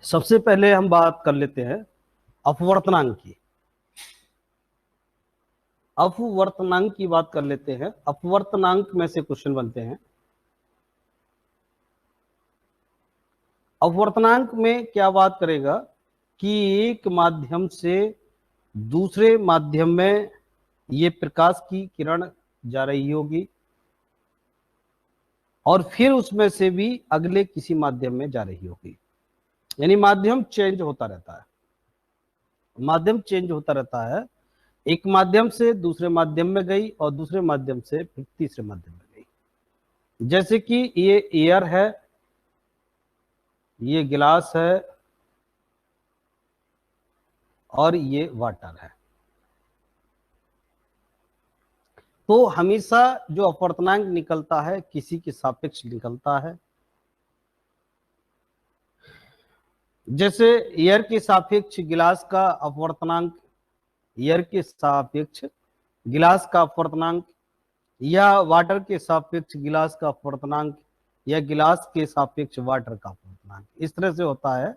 सबसे पहले हम बात कर लेते हैं अपवर्तनांक की। अपवर्तनांक की बात कर लेते हैं। अपवर्तनांक में से क्वेश्चन बनते हैं। अपवर्तनांक में क्या बात करेगा कि एक माध्यम से दूसरे माध्यम में ये प्रकाश की किरण जा रही होगी और फिर उसमें से भी अगले किसी माध्यम में जा रही होगी, यानी माध्यम चेंज होता रहता है। माध्यम चेंज होता रहता है, एक माध्यम से दूसरे माध्यम में गई और दूसरे माध्यम से फिर तीसरे माध्यम में गई। जैसे कि ये एयर है, ये गिलास है और ये वाटर है। तो हमेशा जो अपवर्तनांक निकलता है किसी के सापेक्ष निकलता है। जैसे एयर के सापेक्ष गिलास का अपवर्तनांक, एयर के सापेक्ष गिलास का अपवर्तनांक, या वाटर के सापेक्ष गिलास का अपवर्तनांक, या गिलास के सापेक्ष वाटर का अपवर्तनांक, इस तरह से होता है।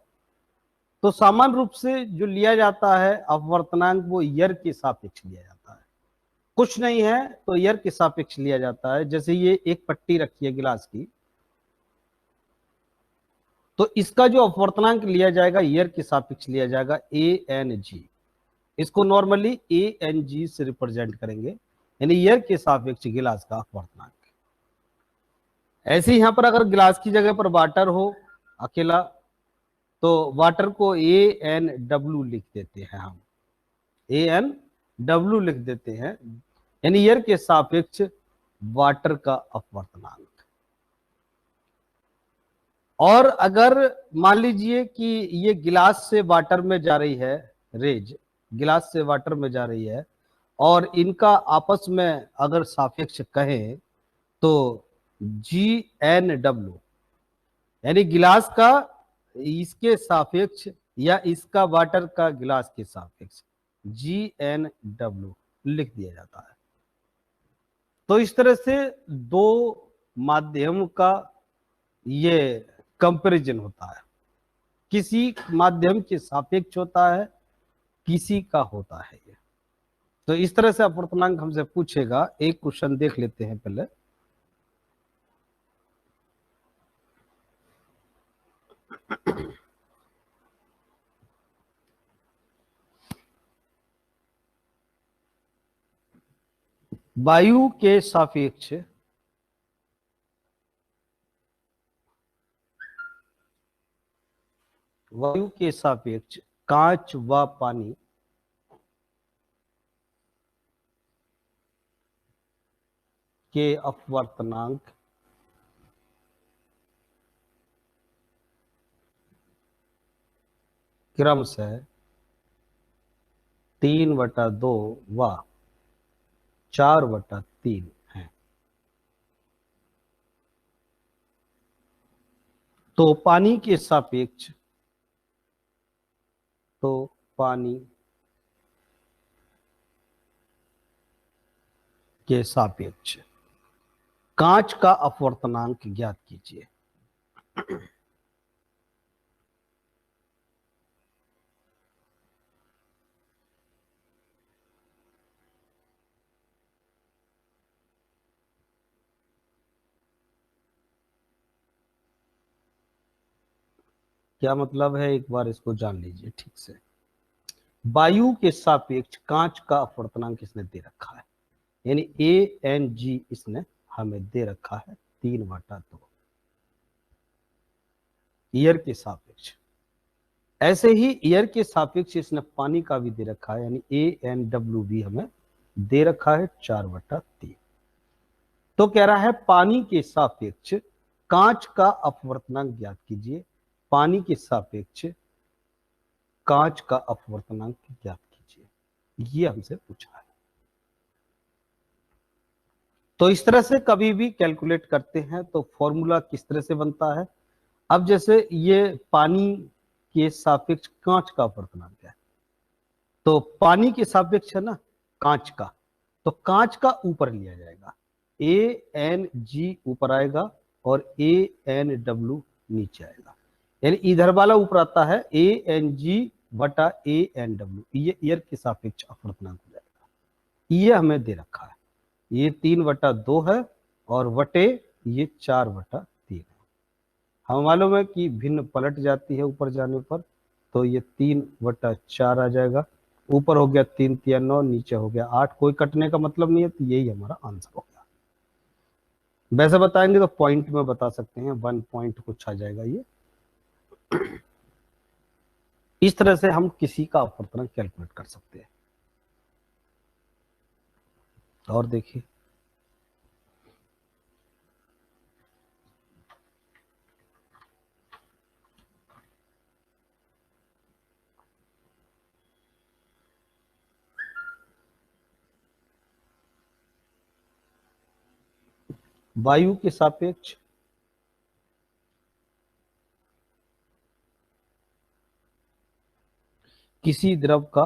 तो सामान्य रूप से जो लिया जाता है अपवर्तनांक वो एयर के सापेक्ष लिया जाता है। कुछ नहीं है तो एयर के सापेक्ष लिया जाता है। जैसे ये एक पट्टी रखी है गिलास की, तो इसका जो अपवर्तनांक लिया जाएगा एयर के सापेक्ष लिया जाएगा ANG। इसको नॉर्मली ANG से रिप्रेजेंट करेंगे, यानी एयर के सापेक्ष गिलास का अपवर्तनांक। ऐसे यहां पर अगर गिलास की जगह पर वाटर हो अकेला, तो वाटर को ANW लिख देते हैं हम, ANW लिख देते हैं, यानी एयर के सापेक्ष वाटर का अपवर्तनांक। और अगर मान लीजिए कि ये गिलास से वाटर में जा रही है, रेज गिलास से वाटर में जा रही है और इनका आपस में अगर सापेक्ष कहें तो GNW, यानी गिलास का इसके सापेक्ष या इसका वाटर का गिलास के सापेक्ष GNW लिख दिया जाता है। तो इस तरह से दो माध्यम का ये कंपैरिजन होता है। किसी माध्यम के सापेक्ष होता है, किसी का होता है ये। तो इस तरह से अपवर्तनांक हमसे पूछेगा। एक क्वेश्चन देख लेते हैं पहले। वायु के सापेक्ष कांच व पानी के अपवर्तनांक क्रमशः 3/2 व 4/3 है। तो पानी के सापेक्ष कांच का अपवर्तनांक ज्ञात कीजिए। क्या मतलब है, एक बार इसको जान लीजिए ठीक से। वायु के सापेक्ष कांच का अपवर्तनांक इसने दे रखा है, यानी ANG इसने हमें दे रखा है 3/2 एयर के सापेक्ष। ऐसे ही एयर के सापेक्ष इसने पानी का भी दे रखा है, यानी ANW भी हमें दे रखा है 4/3। तो कह रहा है पानी के सापेक्ष कांच का अपवर्तनांक ज्ञात कीजिए। पानी के सापेक्ष कांच का अपवर्तनांक ज्ञात कीजिए, ये हमसे पूछा है। तो इस तरह से कभी भी कैलकुलेट करते हैं तो फॉर्मूला किस तरह से बनता है। अब जैसे ये पानी के सापेक्ष कांच का अपवर्तनांक है, तो पानी के सापेक्ष है ना कांच का, तो कांच का ऊपर लिया जाएगा, ANG ऊपर आएगा और ANW नीचे आएगा। यानी इधर वाला ऊपर आता है ANG/ANW, ये ईयर के सापेक्ष अपवर्तनांक हो जाएगा। ये हमें दे रखा है, ये 3/2 है और वटे ये 4/3 है। हमें मालूम है कि भिन्न पलट जाती है ऊपर जाने पर, तो ये 3/4 आ जाएगा। ऊपर हो गया 3 3 9, नीचे हो गया 8, कोई कटने का मतलब नहीं है, तो यही हमारा आंसर हो गया। वैसे बताएंगे तो पॉइंट में बता सकते हैं, 1 पॉइंट कुछ आ जाएगा ये। इस तरह से हम किसी का अपवर्तनांक कैलकुलेट कर सकते हैं। और देखिए वायु के सापेक्ष किसी द्रव का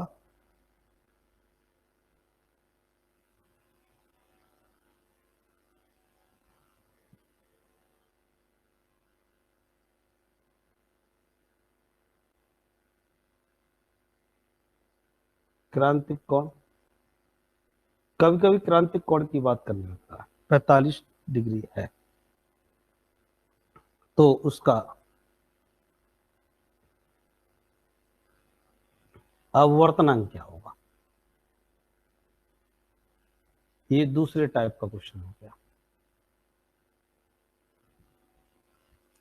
क्रांतिक कोण, कभी कभी क्रांतिक कोण की बात करने लगता है, 45 डिग्री है, तो उसका अपवर्तनांक क्या होगा। ये दूसरे टाइप का क्वेश्चन हो गया।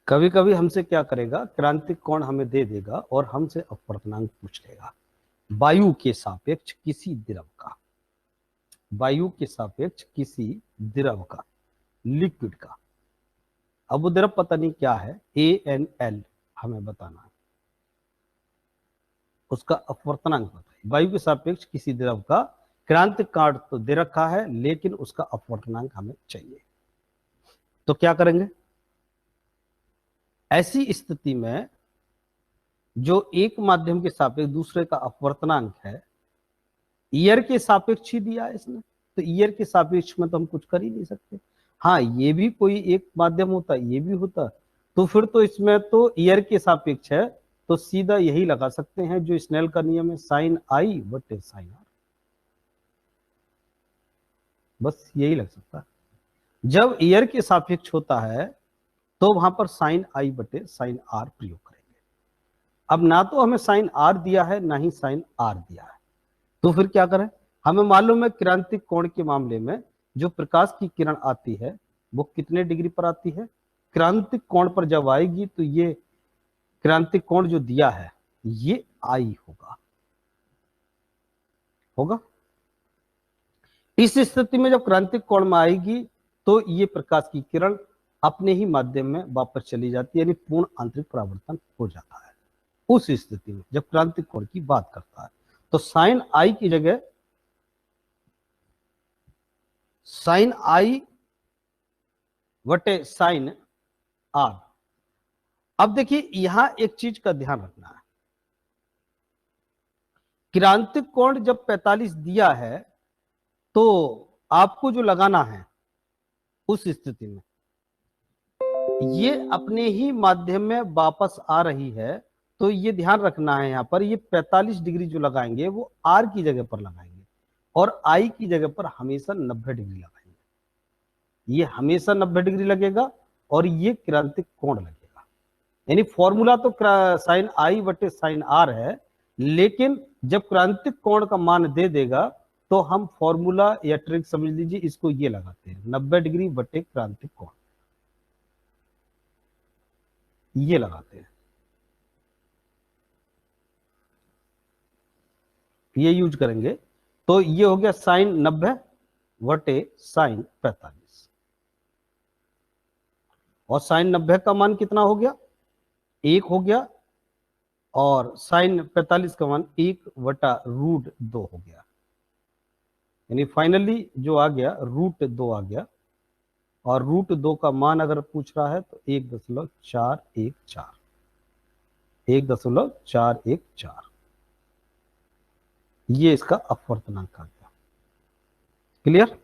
कभी कभी हमसे क्या करेगा, क्रांतिक कोण हमें दे देगा और हमसे अपवर्तनांक पूछ लेगा। वायु के सापेक्ष किसी द्रव का, वायु के सापेक्ष किसी द्रव का, लिक्विड का, अब वो द्रव पता नहीं क्या है, ANL हमें बताना है, उसका अपवर्तनांक बताइए। वायु के सापेक्ष किसी द्रव का क्रांतिक कोण तो दे रखा है, लेकिन उसका अपवर्तनांक हमें चाहिए। तो क्या करेंगे, ऐसी स्थिति में जो एक माध्यम के सापेक्ष दूसरे का अपवर्तनांक है, ईयर के सापेक्ष ही दिया है इसने, तो ईयर के सापेक्ष में तो हम कुछ कर ही नहीं सकते। हाँ, ये भी कोई एक माध्यम होता, ये भी होता, तो फिर तो इसमें तो ईयर के सापेक्ष है, तो सीधा यही लगा सकते हैं जो स्नेल का नियम है, sin I बटे sin R, बस यही लग सकता है। जब ईयर के सापेक्ष होता है तो वहां पर sin I बटे sin R प्रयोग करेंगे। अब ना तो हमें sin R दिया है, ना ही sin R दिया है, तो फिर क्या करें। हमें मालूम है क्रांतिक कोण के मामले में जो प्रकाश की किरण आती है वो कितने डिग्री पर आती है, क्रांतिक कोण पर जब आएगी तो ये क्रांतिक कोण जो दिया है ये आई होगा, होगा। इस स्थिति में जब क्रांतिक कोण में आएगी तो ये प्रकाश की किरण अपने ही माध्यम में वापस चली जाती है, यानी पूर्ण आंतरिक परावर्तन हो जाता है। उस स्थिति में जब क्रांतिक कोण की बात करता है तो साइन आई की जगह साइन आई वटे साइन आर। अब देखिए यहां एक चीज का ध्यान रखना है, क्रांतिक कोण जब 45 दिया है तो आपको जो लगाना है उस स्थिति में ये अपने ही माध्यम में वापस आ रही है, तो ये ध्यान रखना है यहां पर ये 45 डिग्री जो लगाएंगे वो आर की जगह पर लगाएंगे और आई की जगह पर हमेशा 90 डिग्री लगाएंगे। ये हमेशा 90 डिग्री लगेगा और ये क्रांतिक कोण लगेगा, यानी फॉर्मूला तो साइन आई बटे साइन आर है, लेकिन जब क्रांतिक कोण का मान दे देगा तो हम फॉर्मूला या ट्रिक समझ लीजिए इसको ये लगाते हैं 90 डिग्री बटे क्रांतिक कोण, ये लगाते हैं, ये यूज करेंगे। तो ये हो गया साइन 90 वटे साइन 45 और साइन 90 का मान कितना हो गया, 1 हो गया, और साइन 45 का मान 1/√2 हो गया, यानी फाइनली जो आ गया √2 आ गया, और √2 का मान अगर पूछ रहा है तो 1.414, 1.414, ये इसका अपवर्तनांक आ गया। क्लियर।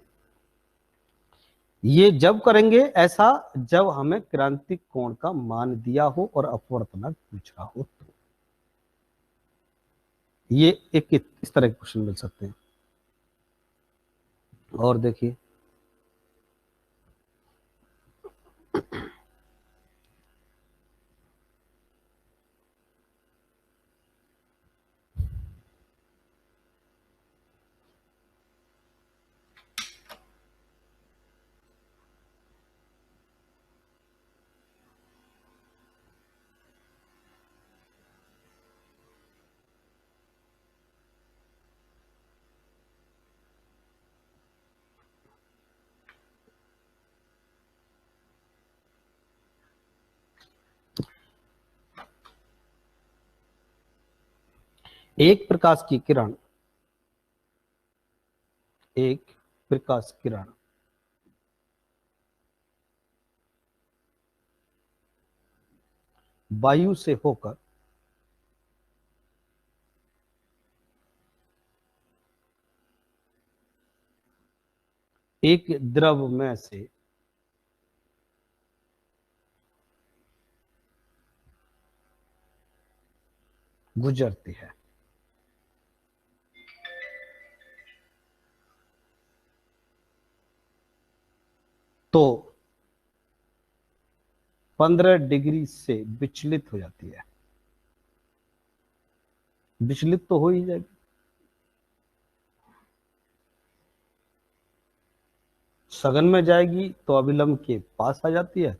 ये जब करेंगे ऐसा जब हमें क्रांतिक कोण का मान दिया हो और अपवर्तनांक पूछ रहा हो तो। ये एक इस तरह के क्वेश्चन मिल सकते हैं। और देखिए एक प्रकाश की किरण, एक प्रकाश किरण वायु से होकर एक द्रव में से गुजरती है तो 15 डिग्री से विचलित हो जाती है। विचलित तो हो ही जाएगी। सघन में जाएगी तो अविलंब के पास आ जाती है,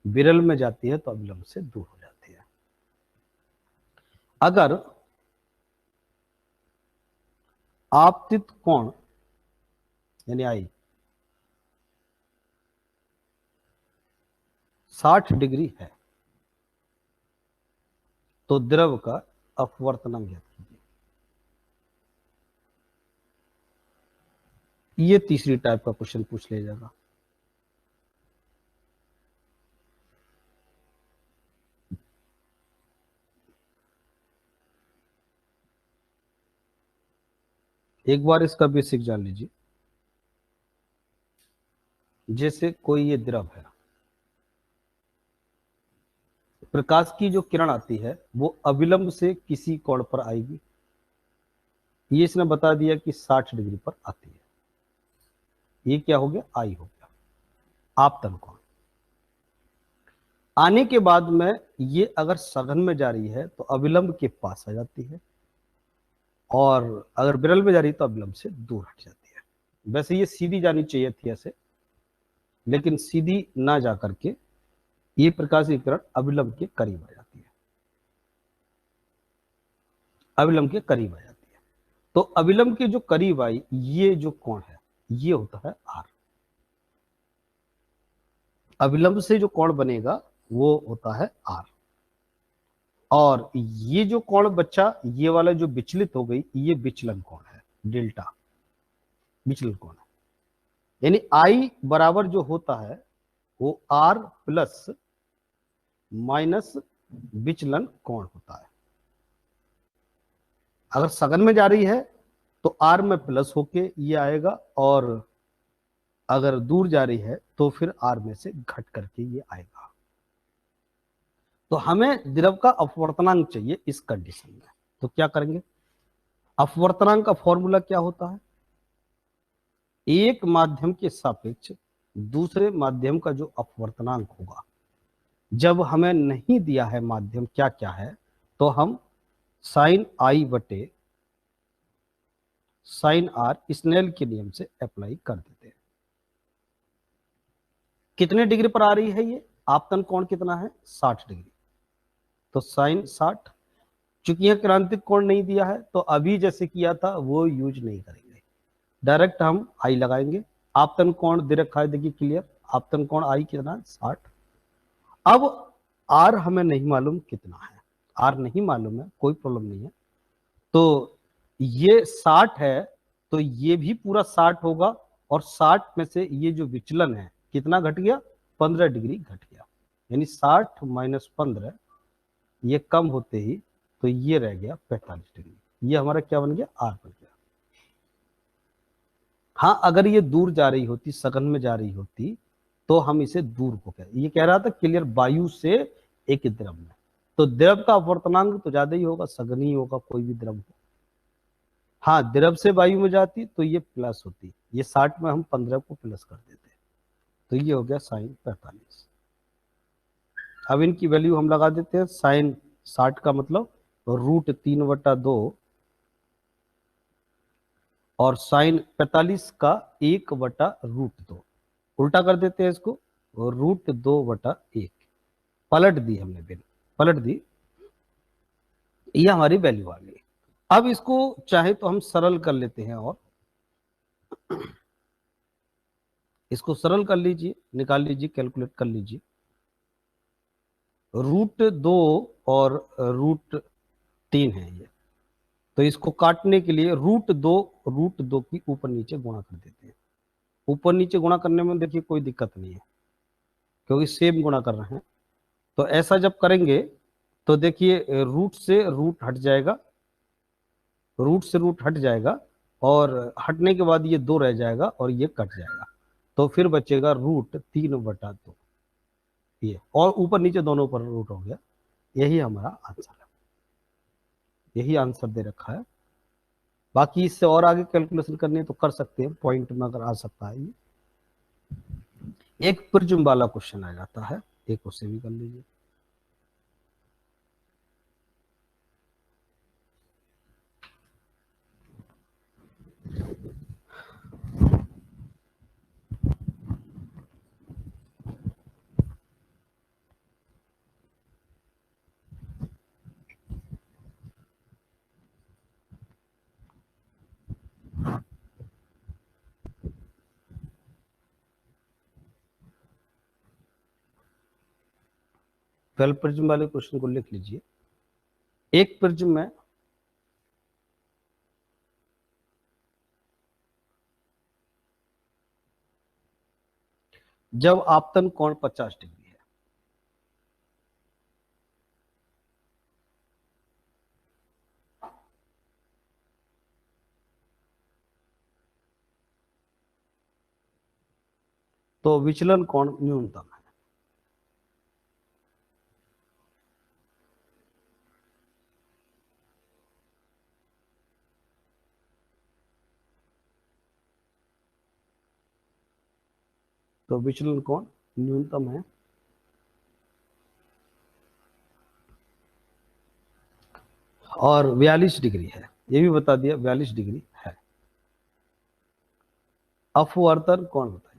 विरल में जाती है तो अविलंब से दूर हो जाती है। अगर आपतित कोण यानी आई 60 डिग्री है तो द्रव का अपवर्तनांक ज्ञात कीजिए। ये तीसरी टाइप का क्वेश्चन पूछ लिया जाएगा। एक बार इसका बेसिक जान लीजिए। जैसे कोई ये द्रव है, प्रकाश की जो किरण आती है वो अविलंब से किसी कोण पर आएगी। ये इसने बता दिया कि 60 डिग्री पर आती है। ये क्या हो गया? आई हो गया, आपतन कोण। आने के बाद में ये अगर सघन में जा रही है तो अविलंब के पास आ जाती है, और अगर विरल में जा रही है तो अविलंब से दूर हट जाती है। वैसे ये सीधी जानी चाहिए थी ऐसे, लेकिन सीधी ना जा करके ये प्रकाश की किरण अविलंब के करीब आ जाती है, अविलंब के करीब आ जाती है। तो अविलंब के जो करीब आई, ये जो कोण है ये होता है आर। अविलंब से जो कोण बनेगा वो होता है आर। और ये जो कोण बच्चा, ये वाला जो विचलित हो गई, ये विचलन कोण है, डेल्टा विचलन कोण है। यानी आई बराबर जो होता है वो आर प्लस माइनस विचलन कोण होता है। अगर सघन में जा रही है तो आर में प्लस होके ये आएगा, और अगर दूर जा रही है तो फिर आर में से घट करके ये आएगा। तो हमें द्रव का अपवर्तनांक चाहिए इस कंडीशन में। तो क्या करेंगे? अपवर्तनांक का फॉर्मूला क्या होता है? एक माध्यम के सापेक्ष दूसरे माध्यम का जो अपवर्तनांक होगा, जब हमें नहीं दिया है माध्यम क्या क्या है, तो हम साइन आई बटे साइन आर स्नेल के नियम से अप्लाई कर देते हैं। कितने डिग्री पर आ रही है ये? आपतन कोण कितना है? 60 डिग्री। तो साइन 60, चूंकि यह क्रांतिक कोण नहीं दिया है तो अभी जैसे किया था वो यूज नहीं करेंगे, डायरेक्ट हम आई लगाएंगे। आपतन कोण दे रखा है, देखिए क्लियर, आपतन कोण आई कितना है? 60। अब आर हमें नहीं मालूम कितना है, आर नहीं मालूम है, कोई प्रॉब्लम नहीं है। तो ये 60 है तो ये भी पूरा 60 होगा, और 60 में से ये जो विचलन है कितना घट गया? 15 डिग्री घट गया। यानी 60 माइनस 15, ये कम होते ही तो ये रह गया 45 डिग्री। ये हमारा क्या बन गया? आर बन गया। हाँ, अगर ये दूर जा रही होती, सघन में जा रही होती, तो हम इसे दूर को कह, ये कह रहा था क्लियर वायु से एक द्रव में, तो द्रव का अपवर्तनांक तो ज्यादा ही होगा, सघन ही होगा कोई भी द्रव हो। हाँ, द्रव से वायु में जाती तो ये प्लस होती, ये 60 में हम 15 को प्लस कर देते, तो ये हो गया साइन 45। अब इनकी वैल्यू हम लगा देते हैं। साइन 60 का मतलब √3/2 और साइन 45 का 1/√2, उल्टा कर देते हैं इसको, √2/1। पलट दी हमने, बिन पलट दी, ये हमारी वैल्यू आ गई। अब इसको चाहे तो हम सरल कर लेते हैं, और इसको सरल कर लीजिए, निकाल लीजिए, कैलकुलेट कर लीजिए। √2 और √3 है ये, तो इसको काटने के लिए √2 की ऊपर नीचे गुणा कर देते हैं। ऊपर नीचे गुणा करने में देखिए कोई दिक्कत नहीं है, क्योंकि सेम गुणा कर रहे हैं। तो ऐसा जब करेंगे तो देखिए रूट से रूट हट जाएगा, रूट से रूट हट जाएगा, और हटने के बाद ये 2 रह जाएगा और ये कट जाएगा, तो फिर बचेगा √3/2, ये, और ऊपर नीचे दोनों पर रूट हो गया। यही हमारा आंसर है, यही आंसर दे रखा है। बाकी इससे और आगे कैलकुलेशन करनी है तो कर सकते हैं, पॉइंट में अगर आ सकता है। ये एक प्रिज्म वाला क्वेश्चन आ जाता है, एक उसे भी कर लीजिए। पहले प्रिज्म वाले क्वेश्चन को लिख लीजिए। एक प्रिज्म में जब आपतन कोण 50 डिग्री है, तो विचलन कोण न्यूनतम है। तो विचलन कोण न्यूनतम है, और 42 डिग्री है, ये भी बता दिया 42 डिग्री है। अपवर्तन कोण बताइए।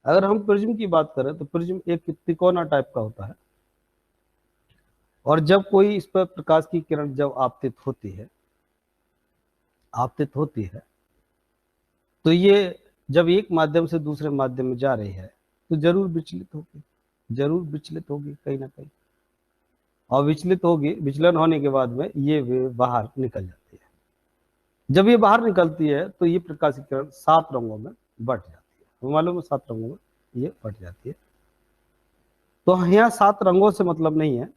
अगर हम प्रिज्म की बात करें तो प्रिज्म एक त्रिकोणा टाइप का होता है, और जब कोई इस पर प्रकाश की किरण जब आपतित होती है, तो ये जब एक माध्यम से दूसरे माध्यम में जा रही है तो जरूर विचलित होगी, जरूर विचलित होगी कहीं ना कहीं, और विचलित होगी, विचलन होने के बाद में ये वे बाहर निकल जाती है। जब ये बाहर निकलती है तो ये प्रकाश की किरण 7 रंगों में बट जाती है, तो मालूम है 7 रंगों में ये बट जाती है। तो यहाँ 7 रंगों से मतलब नहीं है,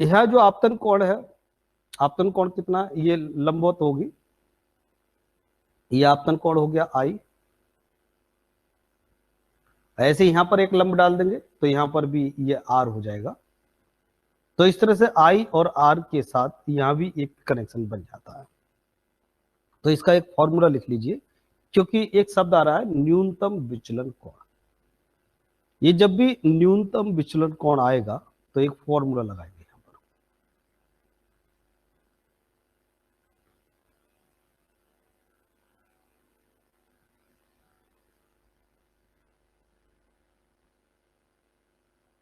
यह जो आपतन कोण है, आपतन कोण कितना, ये लंबवत होगी, ये आपतन कोण हो गया I। ऐसे यहां पर एक लंब डाल देंगे तो यहां पर भी ये R हो जाएगा। तो इस तरह से I और R के साथ यहां भी एक कनेक्शन बन जाता है। तो इसका एक फॉर्मूला लिख लीजिए, क्योंकि एक शब्द आ रहा है न्यूनतम विचलन कोण। ये जब भी न्यूनतम विचलन कोण आएगा तो एक फॉर्मूला लगाएंगे यहां पर।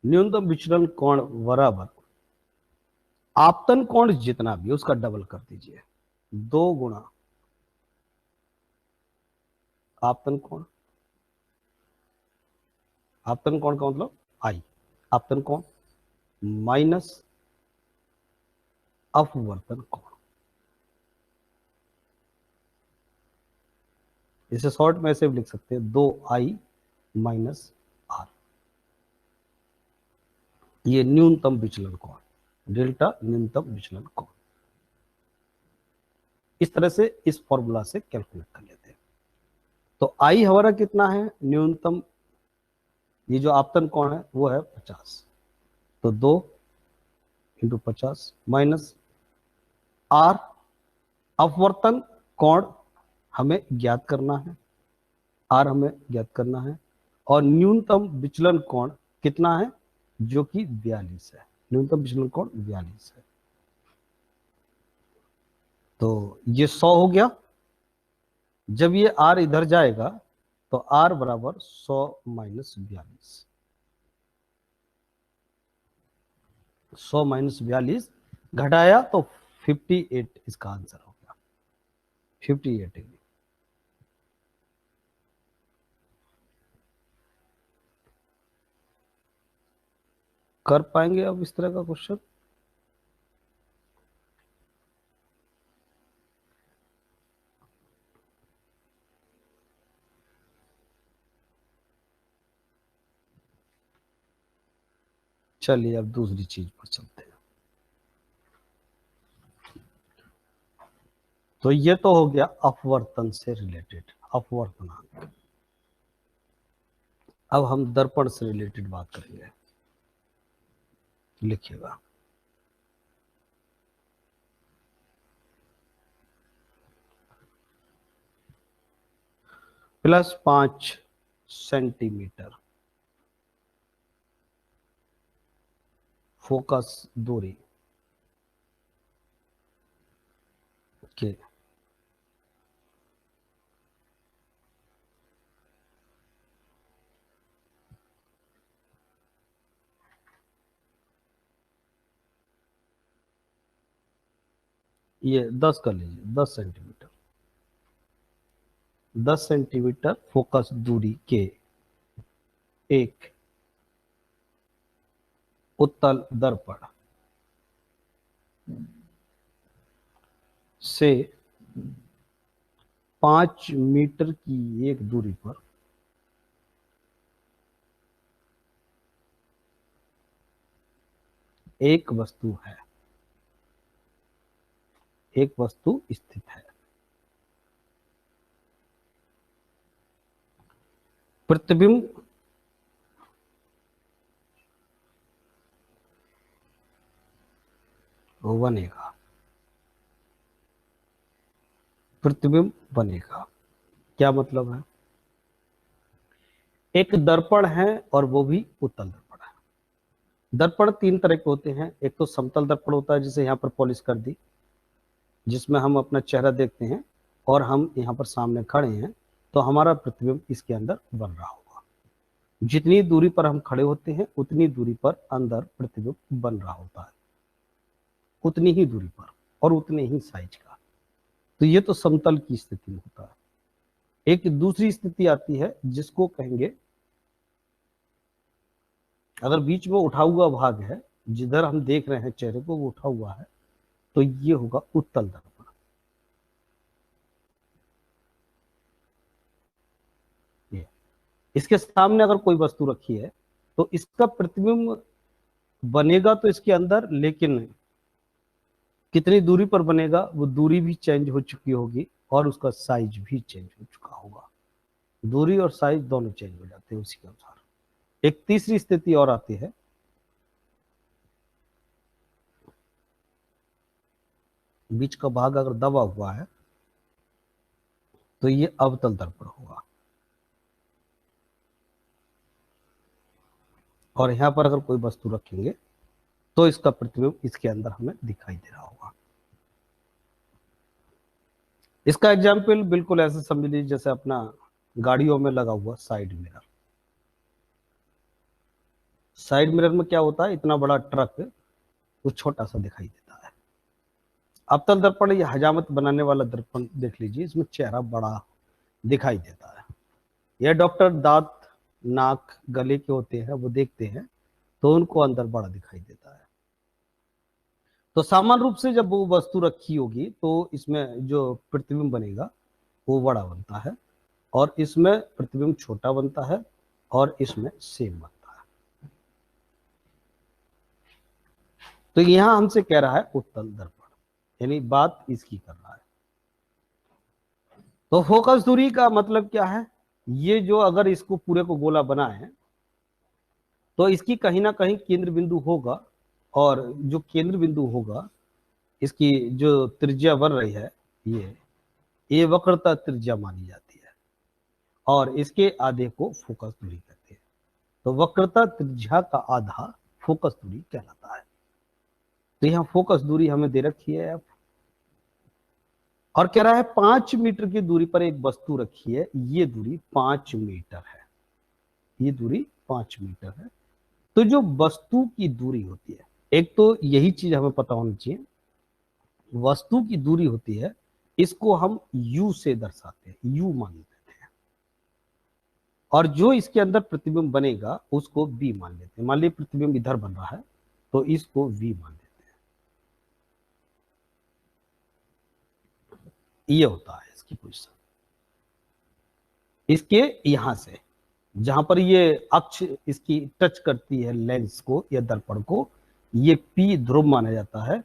न्यूनतम विचलन कोण बराबर आपतन कोण जितना भी उसका डबल कर दीजिए, 2 गुणा आपतन कोण। आपतन कोण का मतलब I, आपतन कोण माइनस अपवर्तन कोण, इसे शॉर्ट में ऐसे भी लिख सकते हैं 2i माइनस आर, ये न्यूनतम विचलन कोण, डेल्टा न्यूनतम विचलन कोण। इस तरह से इस फॉर्मूला से कैलकुलेट कर लेते हैं। तो आई हमारा कितना है, न्यूनतम, ये जो आपतन कोण है वो है 50, तो 2 इंटू 50 माइनस आर, अपवर्तन कोण हमें ज्ञात करना है, आर हमें ज्ञात करना है, और न्यूनतम विचलन कोण कितना है, जो कि 42 है, न्यूनतम विचलन कोण 42 है। तो ये 100 हो गया। जब ये आर इधर जाएगा तो आर बराबर 100 माइनस 42, 100 माइनस 42 घटाया तो 58 इसका आंसर हो गया, 58 डिग्री। कर पाएंगे अब इस तरह का क्वेश्चन? चलिए अब दूसरी चीज पर चलते हैं। तो ये तो हो गया अपवर्तन से रिलेटेड, अपवर्तनांक। अब हम दर्पण से रिलेटेड बात करेंगे, लिखिएगा। +5 सेंटीमीटर फोकस दूरी के ये 10 कर लीजिए, 10 सेंटीमीटर, 10 सेंटीमीटर फोकस दूरी के एक उत्तल दर्पण से 5 मीटर की एक दूरी पर एक वस्तु है, एक वस्तु स्थित है। प्रतिबिंब बनेगा, प्रतिबिंब बनेगा। क्या मतलब है? एक दर्पण है और वो भी उत्तल दर्पण है। दर्पण 3 तरह के होते हैं। एक तो समतल दर्पण होता है, जिसे यहाँ पर पॉलिश कर दी, जिसमें हम अपना चेहरा देखते हैं और हम यहाँ पर सामने खड़े हैं, तो हमारा प्रतिबिंब इसके अंदर बन रहा होगा। जितनी दूरी पर हम खड़े होते हैं उतनी दूरी पर अंदर प्रतिबिंब बन रहा होता है, उतनी ही दूरी पर और उतने ही साइज का। तो ये तो समतल की स्थिति में होता है। एक दूसरी स्थिति आती है जिसको कहेंगे, अगर बीच में उठा हुआ भाग है, जिधर हम देख रहे हैं चेहरे को वो उठा हुआ है, तो ये होगा उत्तल दर्पण। ये इसके सामने अगर कोई वस्तु रखी है तो इसका प्रतिबिंब बनेगा तो इसके अंदर, लेकिन कितनी दूरी पर बनेगा वो दूरी भी चेंज हो चुकी होगी और उसका साइज भी चेंज हो चुका होगा। दूरी और साइज दोनों चेंज हो जाते हैं उसी के अनुसार। एक तीसरी स्थिति और आती है, बीच का भाग अगर दबा हुआ है तो ये अवतल दर्पण होगा, और यहां पर अगर कोई वस्तु रखेंगे तो इसका प्रतिबिंब इसके अंदर हमें दिखाई दे रहा होगा। इसका एग्जाम्पल बिल्कुल ऐसे समझ लीजिए जैसे अपना गाड़ियों में लगा हुआ साइड मिरर। साइड मिरर में क्या होता है, इतना बड़ा ट्रक वो छोटा सा दिखाई देता है। अवतल दर्पण ये हजामत बनाने वाला दर्पण देख लीजिए, इसमें चेहरा बड़ा दिखाई देता है। यह डॉक्टर दांत, नाक, गले के होते हैं, वो देखते हैं तो उनको अंदर बड़ा दिखाई देता है। तो सामान्य रूप से जब वो वस्तु रखी होगी तो इसमें जो प्रतिबिंब बनेगा वो बड़ा बनता है, और इसमें प्रतिबिंब छोटा बनता है और इसमें सेम बनता है। तो यहां हमसे कह रहा है उत्तल दर्पण, यानी बात इसकी कर रहा है। तो फोकस दूरी का मतलब क्या है, ये जो अगर इसको पूरे को गोला बनाए तो इसकी कहीं ना कहीं केंद्र बिंदु होगा, और जो केंद्र बिंदु होगा इसकी जो त्रिज्या बन रही है ये वक्रता त्रिज्या मानी जाती है, और इसके आधे को फोकस दूरी कहते हैं। तो वक्रता त्रिज्या का आधा फोकस दूरी कहलाता है। तो यहाँ फोकस दूरी हमें दे रखी है F, और कह रहा है 5 मीटर की दूरी पर एक वस्तु रखी है, ये दूरी 5 मीटर है, ये दूरी 5 मीटर है। तो जो वस्तु की दूरी होती है, एक तो यही चीज हमें पता होनी चाहिए, वस्तु की दूरी होती है, इसको हम u से दर्शाते हैं, u मान लेते हैं, और जो इसके अंदर प्रतिबिंब बनेगा उसको b मान लेते हैं। मान लीजिए प्रतिबिंब इधर बन रहा है तो इसको v मान लेते हैं। ये होता है इसकी पोजीशन। इसके यहां से जहां पर ये अक्ष इसकी टच करती है लेंस को या दर्पण को, ये P ध्रुव माना जाता है।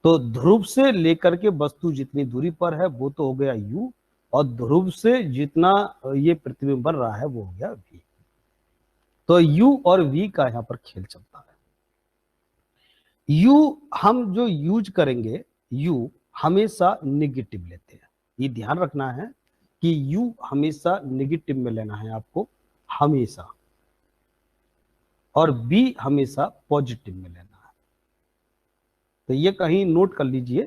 तो ध्रुव से लेकर के वस्तु जितनी दूरी पर है वो तो हो गया u, और ध्रुव से जितना ये प्रतिबिंब बन रहा है वो हो गया v। तो u और v का यहां पर खेल चलता है। u हम जो यूज करेंगे, u हमेशा निगेटिव लेते हैं, ये ध्यान रखना है कि u हमेशा निगेटिव में लेना है आपको, हमेशा, और b हमेशा पॉजिटिव में लेना है। तो ये कहीं नोट कर लीजिए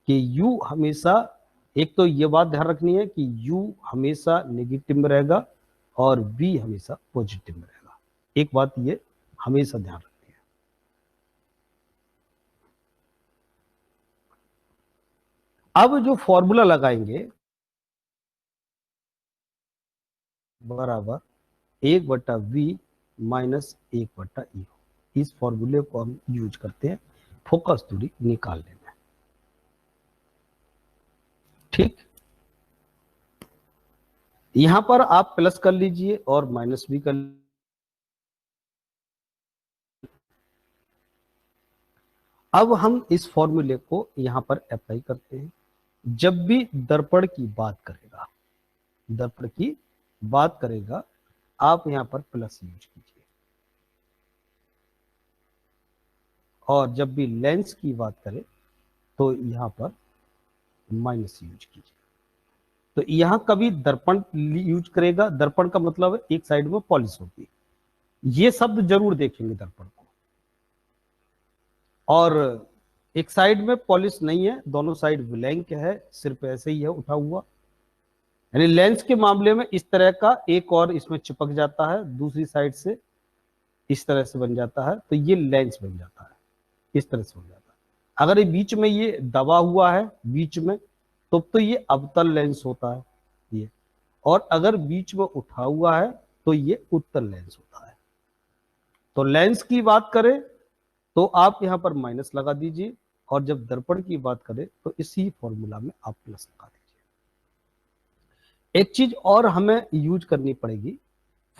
कि u हमेशा, एक तो ये बात ध्यान रखनी है कि u हमेशा नेगेटिव में रहेगा और b हमेशा पॉजिटिव में रहेगा। एक बात ये हमेशा ध्यान रखनी है। अब जो फॉर्मूला लगाएंगे बराबर 1/v माइनस 1/e, इस फॉर्मूले को हम यूज करते हैं फोकस दूरी निकालने में। ठीक, यहां पर आप प्लस कर लीजिए और माइनस भी कर लीजिए। अब हम इस फॉर्मूले को यहां पर अप्लाई करते हैं। जब भी दर्पण की बात करेगा, दर्पण की बात करेगा, आप यहां पर प्लस यूज कीजिए, और जब भी लेंस की बात करें तो यहां पर माइनस यूज कीजिए। तो यहां कभी दर्पण यूज करेगा, दर्पण का मतलब है एक साइड में पॉलिश होती है, ये शब्द जरूर देखेंगे दर्पण को, और एक साइड में पॉलिश नहीं है, दोनों साइड ब्लैंक है, सिर्फ ऐसे ही है उठा हुआ। यानी लेंस के मामले में इस तरह का एक और इसमें चिपक जाता है, दूसरी साइड से इस तरह से बन जाता है, तो ये लेंस बन जाता है, इस तरह से बन जाता है। अगर ये बीच में ये दबा हुआ है बीच में, तो ये अवतल लेंस होता है ये, और अगर बीच में उठा हुआ है तो ये उत्तल लेंस होता है। तो लेंस की बात करें तो आप यहां पर माइनस लगा दीजिए, और जब दर्पण की बात करें तो इसी फॉर्मूला में आप प्लस लगा दीजिए। एक चीज और हमें यूज करनी पड़ेगी,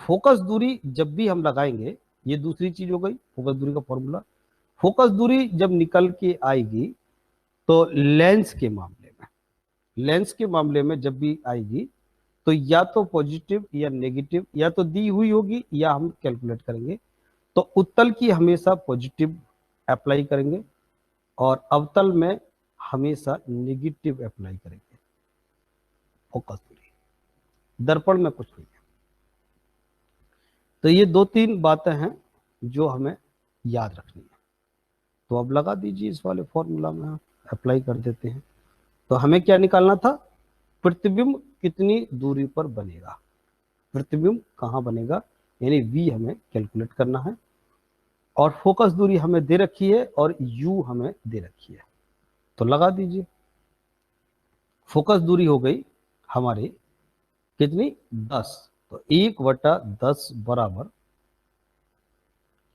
फोकस दूरी जब भी हम लगाएंगे, ये दूसरी चीज हो गई फोकस दूरी का फॉर्मूला। फोकस दूरी जब निकल के आएगी तो लेंस के मामले में, लेंस के मामले में जब भी आएगी तो या तो पॉजिटिव या नेगेटिव, या तो दी हुई होगी या हम कैलकुलेट करेंगे। तो उत्तल की हमेशा पॉजिटिव अप्लाई करेंगे और अवतल में हमेशा नेगेटिव अप्लाई करेंगे फोकस दूरी। दर्पण में कुछ नहीं है। तो ये 2-3 बातें हैं जो हमें याद रखनी है। तो अब लगा दीजिए इस वाले फॉर्मूला में, हम अप्लाई कर देते हैं। तो हमें क्या निकालना था, प्रतिबिंब कितनी दूरी पर बनेगा, प्रतिबिंब कहां बनेगा, यानी v हमें कैलकुलेट करना है, और फोकस दूरी हमें दे रखी है और u हमें दे रखी है। तो लगा दीजिए, फोकस दूरी हो गई हमारी कितनी, 10। तो 1/10 बराबर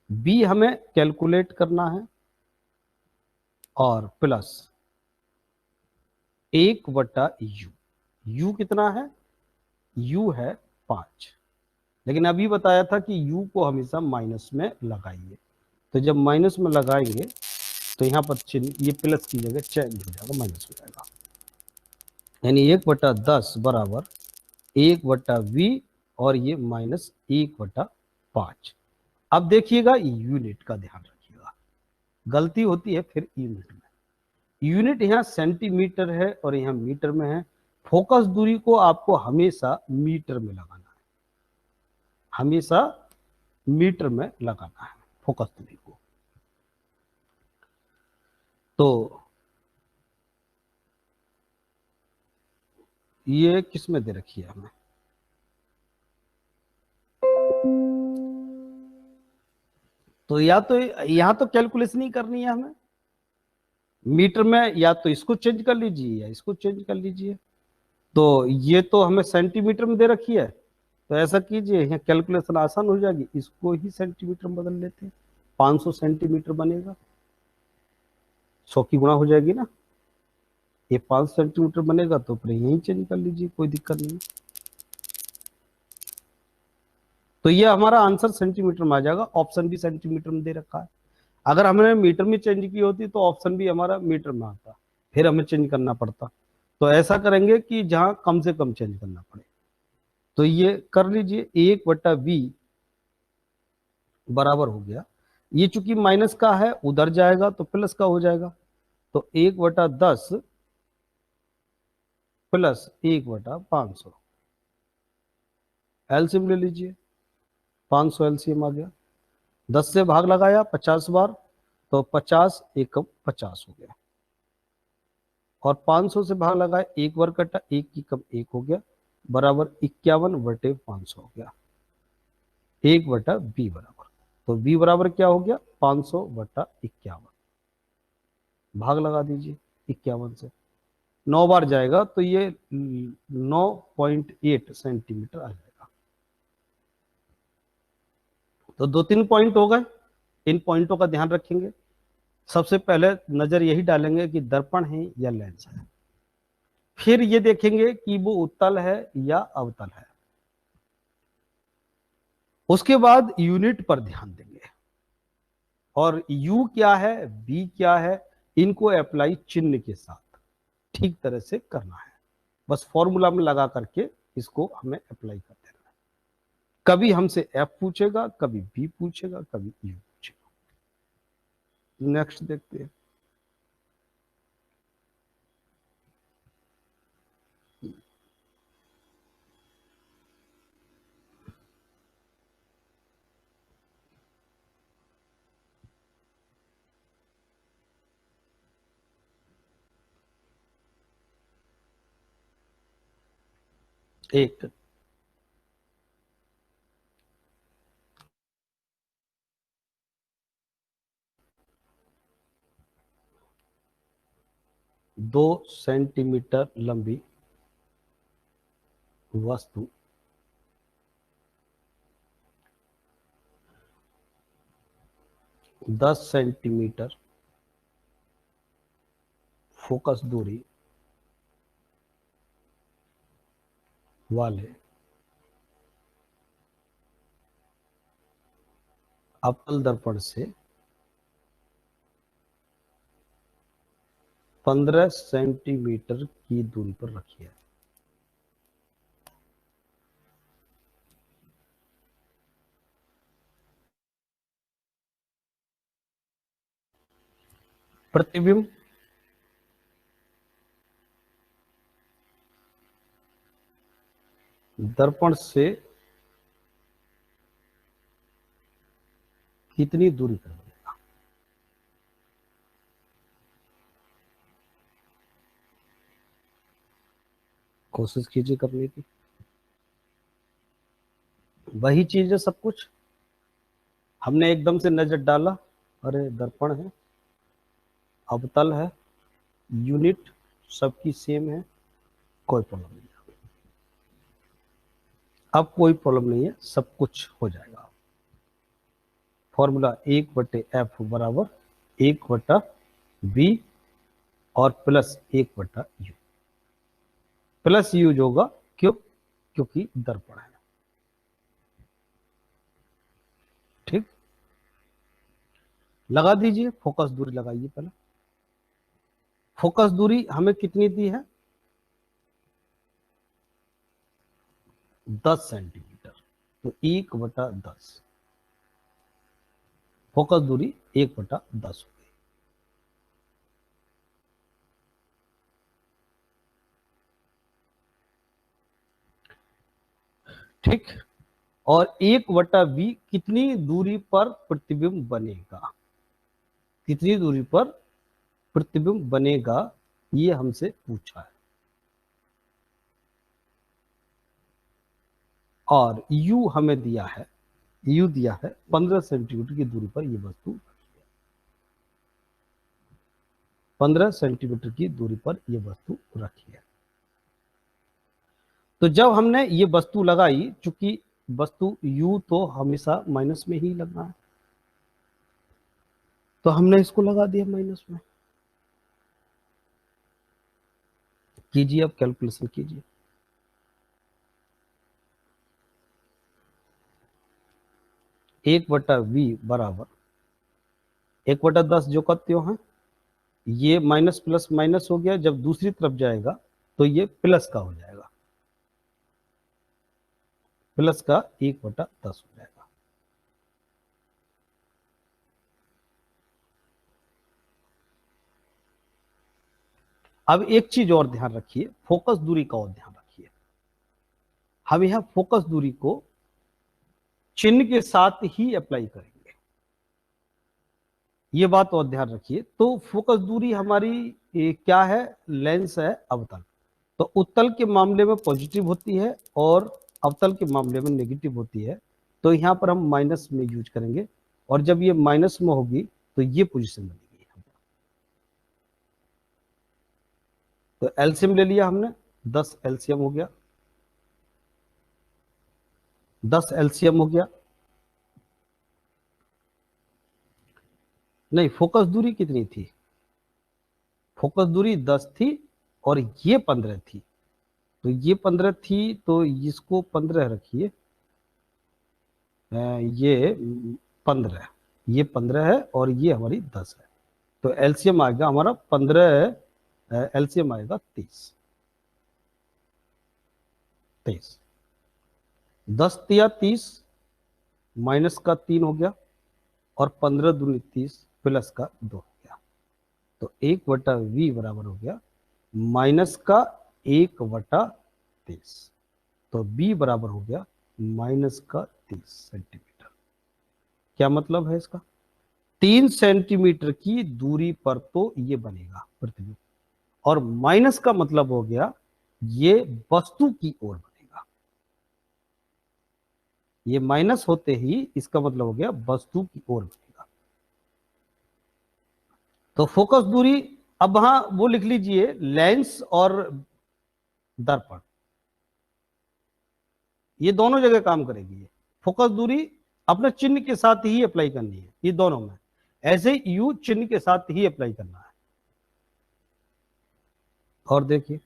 b हमें कैलकुलेट करना है, और प्लस 1/u, u कितना है u है 5, लेकिन अभी बताया था कि u को हमेशा माइनस में लगाइए, तो जब माइनस में लगाएंगे तो यहाँ पर चिन्ह ये प्लस की जगह चेंज हो जाएगा, माइनस हो जाएगा, यानी 1/10 बराबर 1/v और ये -1/5। अब देखिएगा यूनिट का ध्यान रखिएगा, गलती होती है फिर यूनिट में। यूनिट यहाँ सेंटीमीटर है और यहाँ मीटर में है। फोकस दूरी को आपको हमेशा मीटर में लगाना है, हमेशा मीटर में लगाना है फोकस दूरी को। तो ये किस में दे रखी है हमें, तो या तो यहां तो कैलकुलेशन ही करनी है हमें मीटर में, या तो इसको चेंज कर लीजिए या इसको चेंज कर लीजिए। तो ये तो हमें सेंटीमीटर में दे रखी है, तो ऐसा कीजिए यहाँ कैलकुलेशन आसान हो जाएगी, इसको ही सेंटीमीटर में बदल लेते हैं, 500 सेंटीमीटर बनेगा, 100 की गुणा हो जाएगी ना, ये 5 सेंटीमीटर बनेगा, तो फिर यही चेंज कर लीजिए, कोई दिक्कत नहीं। तो ये हमारा आंसर सेंटीमीटर में आ जाएगा, ऑप्शन भी सेंटीमीटर में दे रखा है। अगर हमने मीटर में चेंज की होती तो ऑप्शन भी हमारा मीटर में आता, फिर हमें चेंज करना पड़ता। तो ऐसा करेंगे कि जहां कम से कम चेंज करना पड़े, तो ये कर लीजिए 1/v बराबर हो गया, ये चूंकि माइनस का है उधर जाएगा तो प्लस का हो जाएगा, तो 1/10 प्लस 1/500, एलसीएम ले लीजिए, 500 एलसीएम आ गया, 10 से भाग लगाया 50 बार, तो 50 एकम 50 हो गया, और 500 से भाग लगाया, एक बार कटा, एक की कम एक हो गया, बराबर 51/500 हो गया, 1/b बराबर, तो b बराबर क्या हो गया 500/51, भाग लगा दीजिए 51 से, 9 बार जाएगा तो ये 9.8 सेंटीमीटर आ जाएगा। तो 2-3 पॉइंट हो गए, इन पॉइंटों का ध्यान रखेंगे। सबसे पहले नजर यही डालेंगे कि दर्पण है या लेंस है, फिर ये देखेंगे कि वो उत्तल है या अवतल है, उसके बाद यूनिट पर ध्यान देंगे, और U क्या है B क्या है, इनको अप्लाई चिन्ह के साथ ठीक तरह से करना है, बस फॉर्मूला में लगा करके इसको हमें अप्लाई कर देना है। कभी हमसे F पूछेगा, कभी B पूछेगा, कभी U पूछेगा। नेक्स्ट देखते हैं। एक 2 सेंटीमीटर लंबी वस्तु 10 सेंटीमीटर फोकस दूरी वाले अवतल दर्पण से 15 सेंटीमीटर की दूरी पर रखिए। प्रतिबिंब दर्पण से कितनी दूरी पर बनेगा, कोशिश कीजिए करने की। वही चीज है सब कुछ, हमने एकदम से नजर डाला, अरे दर्पण है, अवतल है, यूनिट सबकी सेम है, कोई प्रॉब्लम नहीं है। अब कोई प्रॉब्लम नहीं है, सब कुछ हो जाएगा। फॉर्मूला 1/f बराबर 1/b और प्लस 1/u, प्लस यू होगा, क्यों, क्योंकि दर्पण है। ठीक, लगा दीजिए, फोकस दूरी लगाइए पहले। फोकस दूरी हमें कितनी दी है? 10 सेंटीमीटर। तो 1/10, फोकस दूरी 1/10 हो गई। ठीक, और 1/v कितनी दूरी पर प्रतिबिंब बनेगा? कितनी दूरी पर प्रतिबिंब बनेगा, ये हमसे पूछा है। और u हमें दिया है, u दिया है 15 सेंटीमीटर की दूरी पर ये वस्तु, 15 सेंटीमीटर की दूरी पर ये वस्तु रखी है। तो जब हमने ये वस्तु लगाई, चूंकि वस्तु u तो हमेशा माइनस में ही लगना है, तो हमने इसको लगा दिया माइनस में। कीजिए, अब कैलकुलेशन कीजिए। 1/v बराबर 1/10 जो का त्यों है, ये माइनस प्लस माइनस हो गया, जब दूसरी तरफ जाएगा तो ये प्लस का हो जाएगा, प्लस का 1/10 हो जाएगा। अब एक चीज और ध्यान रखिए, फोकस दूरी का और ध्यान रखिए। हम यहां फोकस दूरी को चिन्ह के साथ ही अप्लाई करेंगे, ये बात और ध्यान रखिए। तो फोकस दूरी हमारी क्या है? लेंस है अवतल। तो उत्तल के मामले में पॉजिटिव होती है और अवतल के मामले में नेगेटिव होती है। तो यहां पर हम माइनस में यूज करेंगे, और जब ये माइनस में होगी तो ये पोजीशन बनेगी। तो एलसीएम ले लिया हमने, 10 एलसीएम हो गया, 10 एलसीएम हो गया। नहीं, फोकस दूरी कितनी थी? फोकस दूरी 10 थी और ये 15 थी। तो ये 15 थी, तो इसको 15 रखिए, ये 15, ये 15 है और ये हमारी 10 है। तो एलसीएम आएगा हमारा 15, एलसीएम आएगा 30। 23, 10 तिया 30, माइनस का 3 हो गया, और 15 दूनी 30, प्लस का 2 हो गया। तो 1/v बराबर हो गया माइनस का 1/30। तो b बराबर हो गया माइनस का 30 सेंटीमीटर। क्या मतलब है इसका? 3 सेंटीमीटर की दूरी पर तो ये बनेगा प्रतिबिंब, और माइनस का मतलब हो गया ये वस्तु की ओर बनेगा। ये माइनस होते ही इसका मतलब हो गया वस्तु की ओर बनेगा। तो फोकस दूरी, अब वहां वो लिख लीजिए, लेंस और दर्पण, ये दोनों जगह काम करेगी। ये फोकस दूरी अपने चिन्ह के साथ ही अप्लाई करनी है, ये दोनों में। ऐसे यू चिन्ह के साथ ही अप्लाई करना है। और देखिए,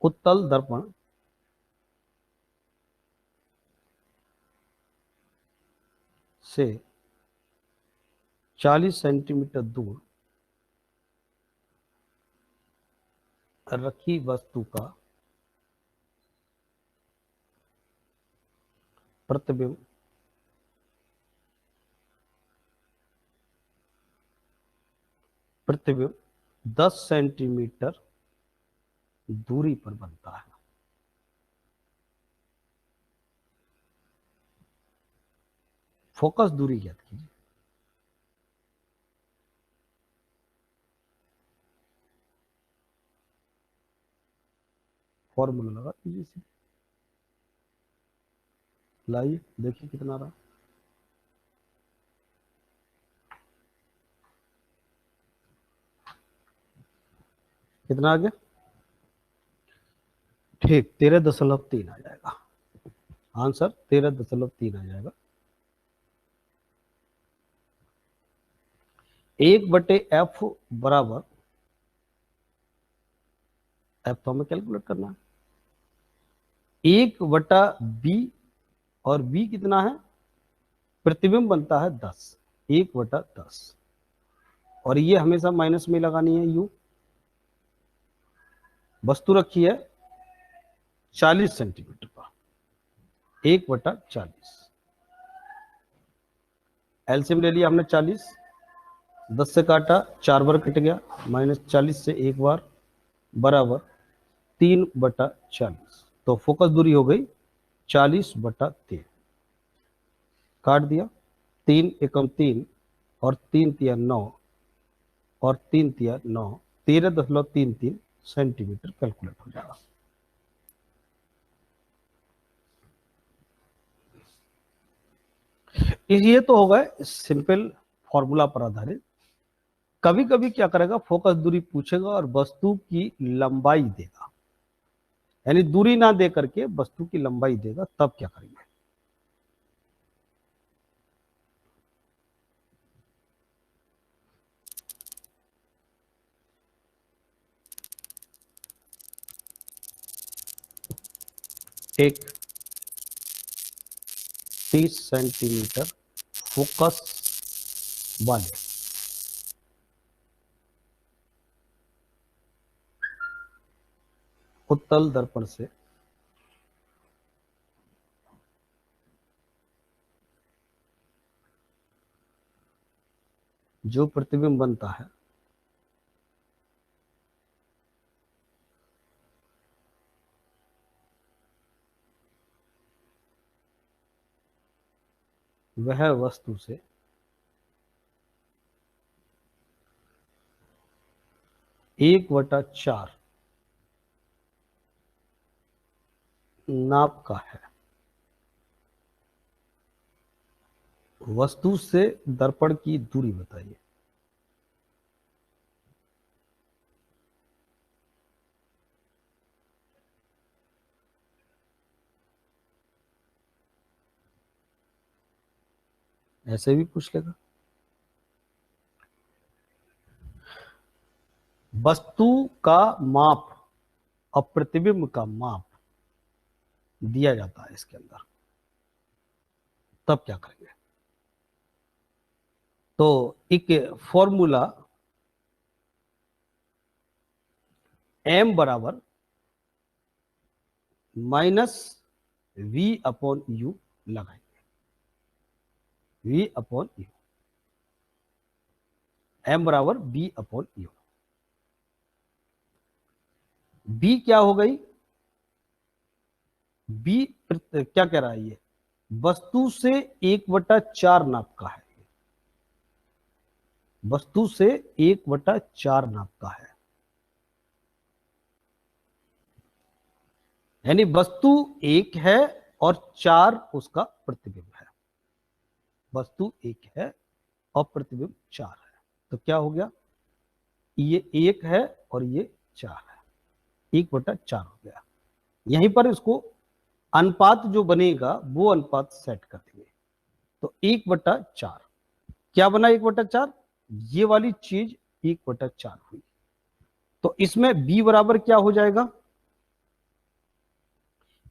उत्तल दर्पण से 40 सेंटीमीटर दूर रखी वस्तु का प्रतिबिंब प्रतिबिंब 10 सेंटीमीटर दूरी पर बनता है। फोकस दूरी याद कीजिए, फॉर्मूला लगा दीजिए, लाइए देखिए कितना रहा। कितना आ गया? ठीक, 13.3 आ जाएगा आंसर, 13.3 आ जाएगा। 1/f बराबर, एफ तो हमें कैलकुलेट करना है, 1/b, और b कितना है? प्रतिबिंब बनता है 10, 1/10, और ये हमेशा माइनस में लगानी है u। वस्तु रखी है 40 सेंटीमीटर पर, 1/40, एलसीएम ले लिया हमने 40, 10 से काटा, 4 बार कट गया, -40 से एक बार, बराबर 3/40। तो फोकस दूरी हो गई 40/3, काट दिया, 3 एकम 3 और 3 तिया 9 और 3 तिया 9, 13.33 सेंटीमीटर कैलकुलेट हो जाएगा। ये तो होगा सिंपल फॉर्मूला पर आधारित। कभी कभी क्या करेगा, फोकस दूरी पूछेगा और वस्तु की लंबाई देगा, यानी दूरी ना दे करके वस्तु की लंबाई देगा, तब क्या करेंगे? एक 30 सेंटीमीटर फोकस वाले उत्तल दर्पण से जो प्रतिबिंब बनता है वह वस्तु से एक बटा चार नाप का है। वस्तु से दर्पण की दूरी बताइए। ऐसे भी पूछ लेगा। वस्तु का माप और प्रतिबिंब का माप दिया जाता है इसके अंदर, तब क्या करेंगे? तो एक फॉर्मूला m बराबर -v/u लगाएंगे, v/u, m बराबर v/u। b क्या हो गई? b क्या कह रहा है ये? वस्तु से 1/4 नाप का है, वस्तु से 1/4 नाप का है, यानी वस्तु एक है और 4 उसका प्रतिबिंब है। वस्तु एक है और प्रतिबिंब 4 है, तो क्या हो गया? ये 1 है और ये 4 है, 1/4 हो गया। यहीं पर इसको अनुपात जो बनेगा वो अनुपात सेट कर देंगे। तो 1/4 क्या बना? 1/4, ये वाली चीज 1/4 हुई। तो इसमें b बराबर क्या हो जाएगा?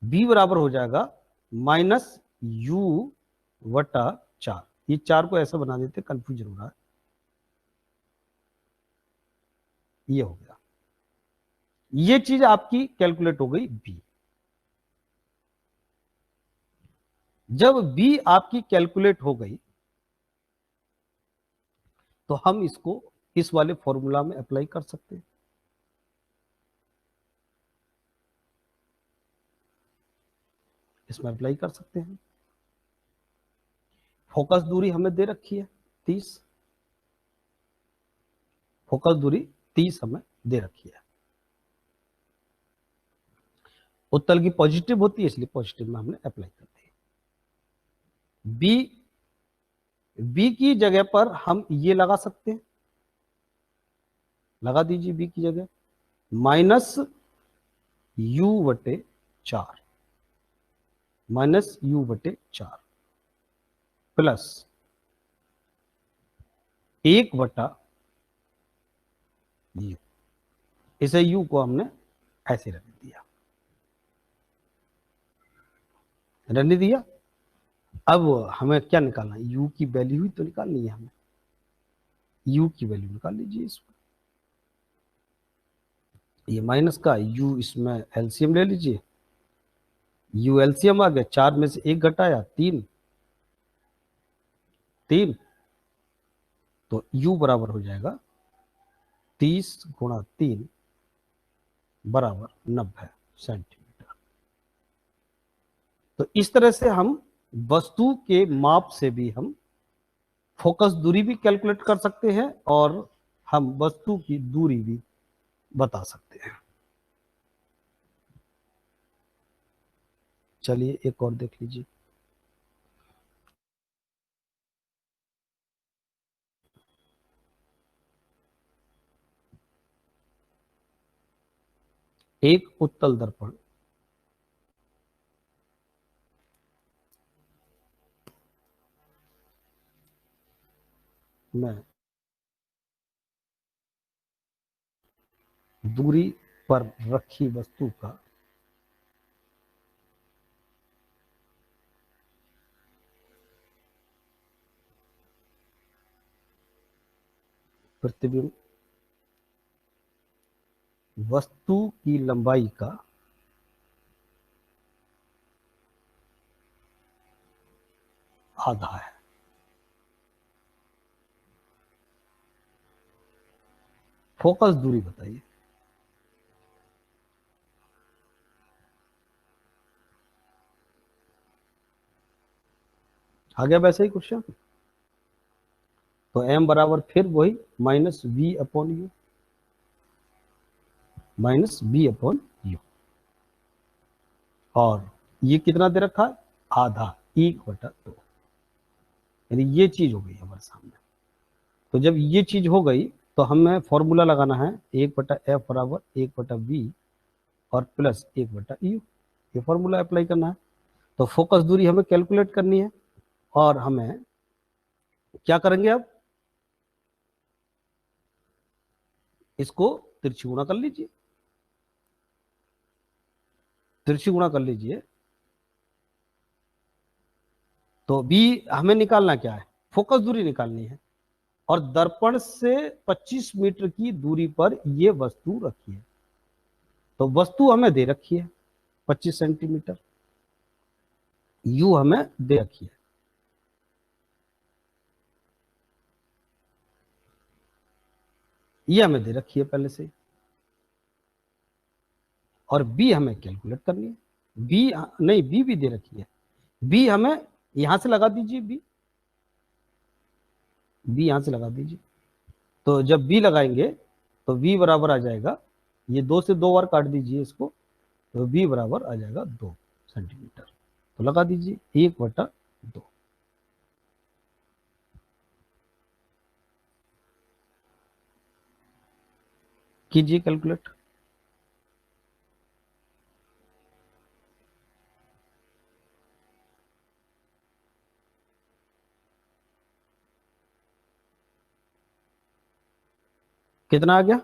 b बराबर हो जाएगा -u/4। ये 4 को ऐसा बना देते, कंफ्यूजन हो रहा है। ये हो गया, ये चीज आपकी कैलकुलेट हो गई b। जब b आपकी कैलकुलेट हो गई तो हम इसको इस वाले फॉर्मूला में अप्लाई कर सकते हैं। इसमें अप्लाई कर सकते हैं। फोकस दूरी हमें दे रखी है 30, फोकस दूरी 30 हमें दे रखी है। उत्तल की पॉजिटिव होती है, इसलिए पॉजिटिव में हमने अप्लाई कर दी। बी की जगह पर हम ये लगा सकते हैं, लगा दीजिए बी की जगह minus u/4 -u/4 plus 1/u। इसे u को हमने ऐसे रख दिया, रहने दिया। अब हमें क्या निकालना है, u की वैल्यू ही तो निकालनी है हमें। u की वैल्यू निकाल लीजिए इसमें, ये माइनस का u, इसमें एलसीएम ले लीजिए। u एलसीएम आ गया, 4 में से 1 घटाया 3, तो u बराबर हो जाएगा 30 × 3 बराबर 90 सेंटीमीटर। तो इस तरह से हम वस्तु के माप से भी हम फोकस दूरी भी कैलकुलेट कर सकते हैं और हम वस्तु की दूरी भी बता सकते हैं। चलिए एक और देख लीजिए। एक उत्तल दर्पण में दूरी पर रखी वस्तु का प्रतिबिंब वस्तु की लंबाई का आधा है। फोकस दूरी बताइए। आ गया वैसे ही क्वेश्चन। तो m बराबर फिर वही -v/u, -v/u। और ये कितना दे रखा है, आधा, 1/2। यानी ये चीज हो गई हमारे सामने। तो जब ये चीज हो गई तो हमें फॉर्मूला लगाना है 1/f बराबर 1/v और प्लस 1/u। ये फॉर्मूला अप्लाई करना है। तो फोकस दूरी हमें कैलकुलेट करनी है और हमें क्या करेंगे, अब इसको तिरछी गुणा कर लीजिए, तिरछी गुणा कर लीजिए। तो b हमें निकालना क्या है, फोकस दूरी निकालनी है। और दर्पण से 25 मीटर की दूरी पर यह वस्तु रखी है। तो वस्तु हमें दे रखी है 25 सेंटीमीटर, u हमें दे रखी है, ये हमें दे रखी है पहले से। और b हमें कैलकुलेट करनी है। b नहीं, b भी दे रखी है। b हमें यहां से लगा दीजिए, b यहां से लगा दीजिए। तो जब b लगाएंगे तो v बराबर आ जाएगा, ये 2 से 2 बार काट दीजिए इसको, तो v बराबर आ जाएगा 2 सेंटीमीटर। तो लगा दीजिए 1/2। कीजिए कैलकुलेट। कितना आ गया,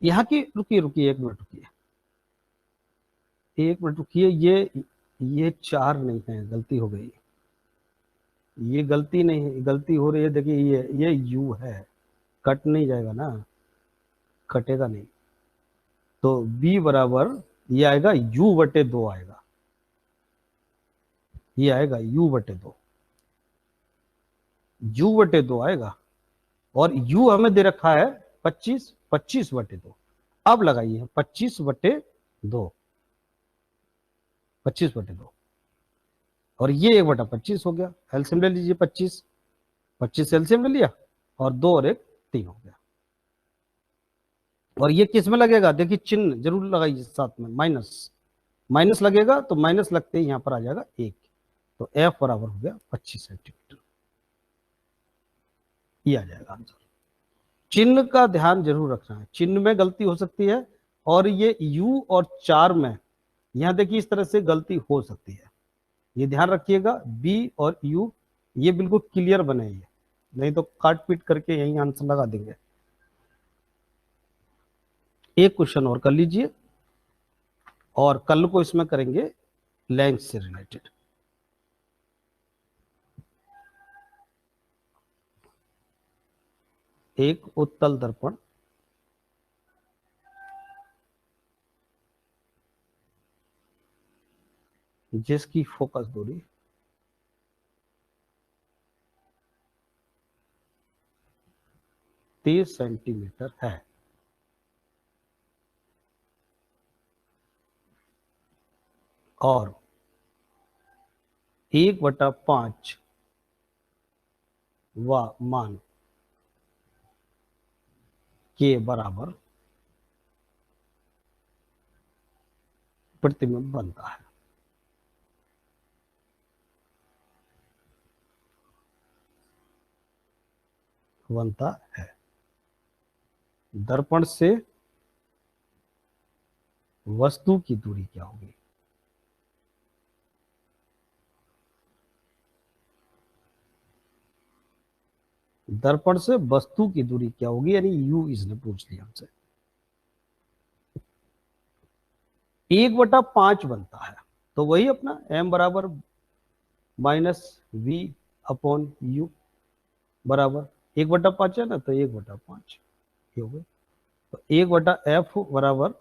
यहाँ की, रुकिए रुकिए 1 मिनट रुकिए, 1 मिनट रुकिए। ये 4 नहीं है, गलती हो गई। ये गलती नहीं है, गलती हो रही है। देखिए ये यू है, कट नहीं जाएगा ना, कटेगा नहीं। तो b बराबर ये आएगा u/2 आएगा, ये आएगा u/2, u/2 आएगा। और u हमें दे रखा है 25, 25/2। अब लगाइए 25/2, 25/2। और ये 1/25 हो गया। एलसीएम ले लीजिए 25, 25 एलसीएम ले लिया और 2 और 1 3 हो गया। और ये किस में लगेगा, देखिए चिन्ह जरूर लगाइए साथ में, माइनस, माइनस लगेगा तो माइनस लगते ही यहां पर आ जाएगा 1, तो एफ बराबर हो गया 25 सेंटीमीटर, ये आ जाएगा आंसर। चिन्ह का ध्यान जरूर रखना है, चिन्ह में गलती हो सकती है, और ये u और 4 में यहां देखिए इस तरह से गलती हो सकती है, ये ध्यान रखिएगा। b और u ये बिल्कुल क्लियर बने, ये नहीं तो काट पीट करके यही आंसर लगा देंगे। एक क्वेश्चन और कर लीजिए, और कल को इसमें करेंगे लेंथ से रिलेटेड। एक उत्तल दर्पण जिसकी फोकस दूरी 30 सेंटीमीटर है, और 1/5 व मान के बराबर प्रतिबिंब बनता है। बनता है दर्पण से वस्तु की दूरी क्या होगी? दर्पण से वस्तु की दूरी क्या होगी, यानी u इसने पूछ लिया हमसे। 1/5 बनता है, तो वही अपना m बराबर -v/u बराबर 1/5 है ना, तो 1/5 ये हो गया। तो 1/f बराबर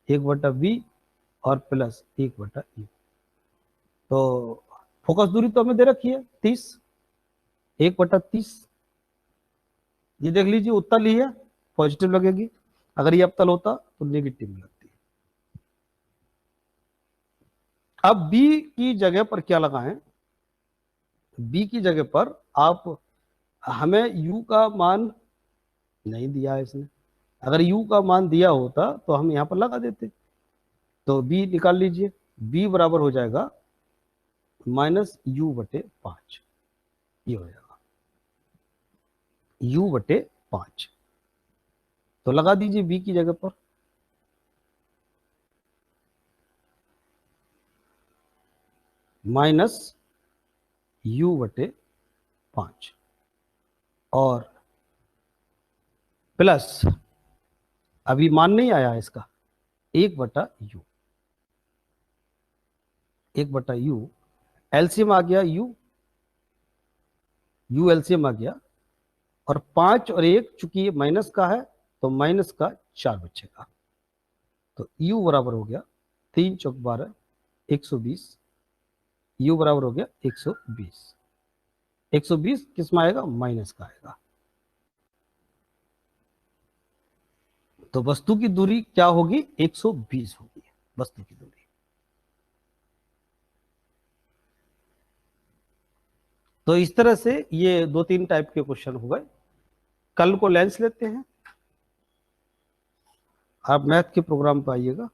1/v और प्लस 1/u। तो फोकस दूरी तो हमें दे रखी है 30, 1/30। ये देख लीजिए उत्तल ही है, पॉजिटिव लगेगी, अगर ये अवतल होता तो नेगेटिव लगती। अब b की जगह पर क्या लगाएं? b की जगह पर आप, हमें u का मान नहीं दिया है इसने, अगर u का मान दिया होता तो हम यहां पर लगा देते। तो b निकाल लीजिए, b बराबर हो जाएगा -u/5, ये हो जाएगा u/5। तो लगा दीजिए b की जगह पर, -u/5 और प्लस, अभी मान नहीं आया इसका, 1/u, 1/u एलसीएम आ गया, u एलसीएम आ गया, और 5 और 1 चूंकि ये माइनस का है तो माइनस का 4 बचेगा। तो u बराबर हो गया 3 चौक 12, 120, u बराबर हो गया 120। 120 किस में आएगा? माइनस का आएगा। तो वस्तु की दूरी क्या होगी? 120 होगी वस्तु की दूरी। तो इस तरह से ये 2-3 टाइप के क्वेश्चन हो गए। कल को लेंस लेते हैं, आप मैथ के प्रोग्राम पे आइएगा।